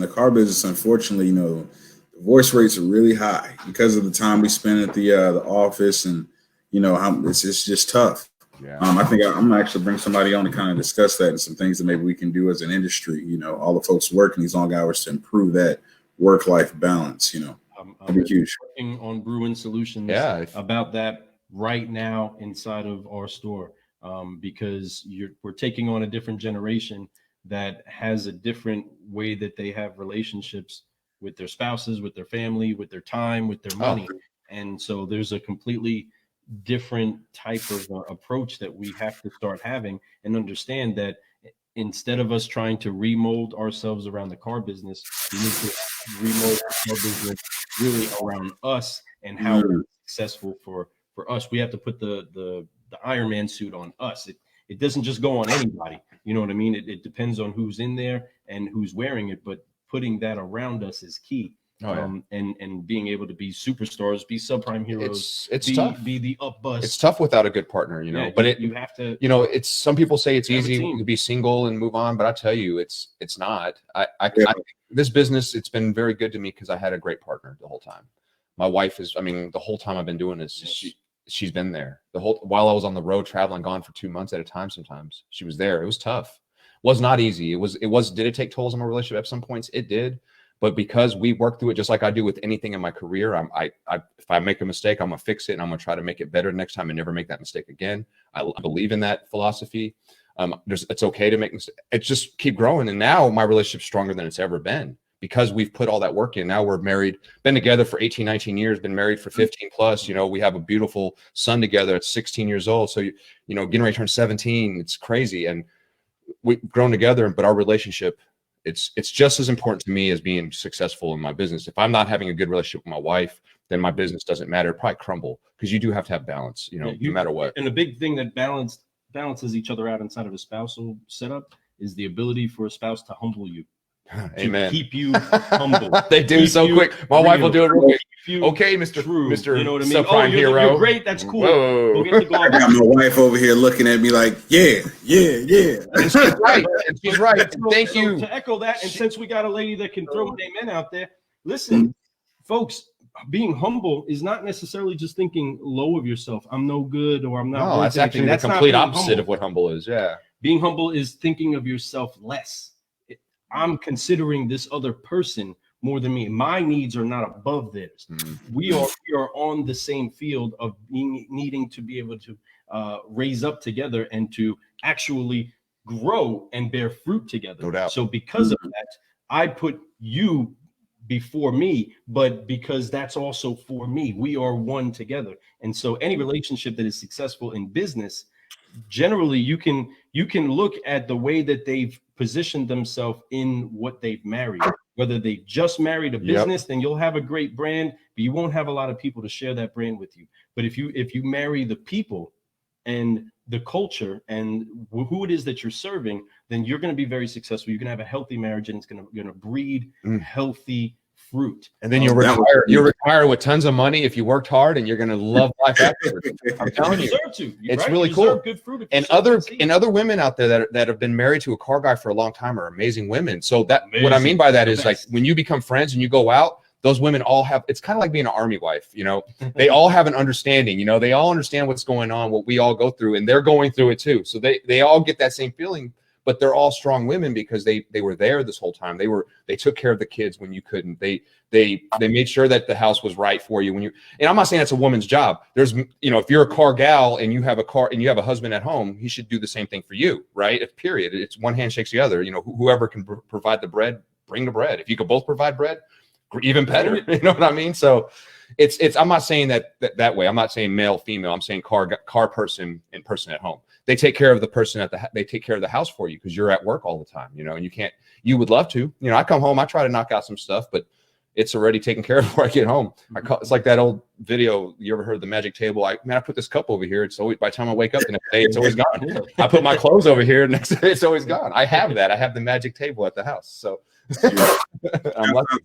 the car business, unfortunately, divorce rates are really high because of the time we spend at the office, and how it's just tough. Yeah. I think I'm gonna actually bring somebody on to kind of discuss that and some things that maybe we can do as an industry. All the folks working these long hours to improve that work-life balance. That'd be huge. Working on brewing solutions about that right now inside of our store, because we're taking on a different generation that has a different way that they have relationships with their spouses, with their family, with their time, with their money. And so there's a completely different type of approach that we have to start having, and understand that instead of us trying to remold ourselves around the car business, we need to remold our business really around us and how we're successful for us. We have to put the Iron Man suit on us. It doesn't just go on anybody. You know what I mean? It depends on who's in there and who's wearing it, but putting that around us is key. And being able to be superstars, be subprime heroes. It's tough. Be the up bus. It's tough without a good partner, but you have to. It's some people say it's easy to be single and move on, but I tell you, it's not. This business, it's been very good to me because I had a great partner the whole time. My wife the whole time I've been doing this, she's been there while I was on the road traveling, gone for 2 months at a time. Sometimes she was there. It was tough. It was not easy. Did it take tolls on my relationship at some points? It did. But because we work through it, just like I do with anything in my career, if I make a mistake, I'm gonna fix it, and I'm gonna try to make it better next time and never make that mistake again. I believe in that philosophy. It's okay to make mistakes. It's just keep growing. And now my relationship's stronger than it's ever been because we've put all that work in. Now we're married, been together for 18, 19 years, been married for 15 plus. We have a beautiful son together at 16 years old. So, getting ready to turn 17, it's crazy. And we've grown together, but our relationship, it's just as important to me as being successful in my business. If I'm not having a good relationship with my wife, then my business doesn't matter. It'll probably crumble, because you do have to have balance, no matter what. And a big thing that balances each other out inside of a spousal setup is the ability for a spouse to humble you. Amen. Keep you humble. They do so quick. My wife will do it real quick. Okay, Mr. You know what I mean? Subprime hero. You're great. That's cool. Whoa. I got my wife over here looking at me like, yeah. And she's right. And she's right. Thank you. To echo that, and since we got a lady that can throw an amen out there, listen, folks, being humble is not necessarily just thinking low of yourself. I'm no good, or I'm not. No, that's actually the complete opposite of what humble is. Yeah. Being humble is thinking of yourself less. I'm considering this other person more than me. My needs are not above theirs. We are on the same field of needing to be able to raise up together and to actually grow and bear fruit together. No doubt. So because of that, I put you before me, but because that's also for me. We are one together. And so any relationship that is successful in business, generally you can look at the way that they've positioned themselves in what they've married. Whether they just married a business, then you'll have a great brand, but you won't have a lot of people to share that brand with you. But if you marry the people and the culture and who it is that you're serving, then you're going to be very successful. You're going to have a healthy marriage, and it's going to breed healthy fruit. And then you'll retire with tons of money if you worked hard, and you're going to love life afterwards. I'm telling you, it's really cool. Good fruit. And other women out there that have been married to a car guy for a long time are amazing women. So what I mean by that is, like, when you become friends and you go out, those women all have, it's kind of like being an army wife, they all have an understanding, they all understand what's going on, what we all go through, and they're going through it too. So they all get that same feeling. But they're all strong women because they were there this whole time. They took care of the kids when you couldn't. They made sure that the house was right for you and I'm not saying that's a woman's job. There's, if you're a car gal and you have a car and you have a husband at home, he should do the same thing for you, right? Period. It's one hand shakes the other. Whoever can provide the bread, bring the bread. If you could both provide bread, even better. You know what I mean? So I'm not saying that way. I'm not saying male, female. I'm saying car person and person at home. They take care of the person they take care of the house for you because you're at work all the time, and you would love to, I come home, I try to knock out some stuff, but it's already taken care of before I get home. It's like that old video. You ever heard the magic table? I put this cup over here. It's always, by the time I wake up the next day, it's always gone. I put my clothes over here. Next day, it's always gone. I have that. I have the magic table at the house. So I'm lucky.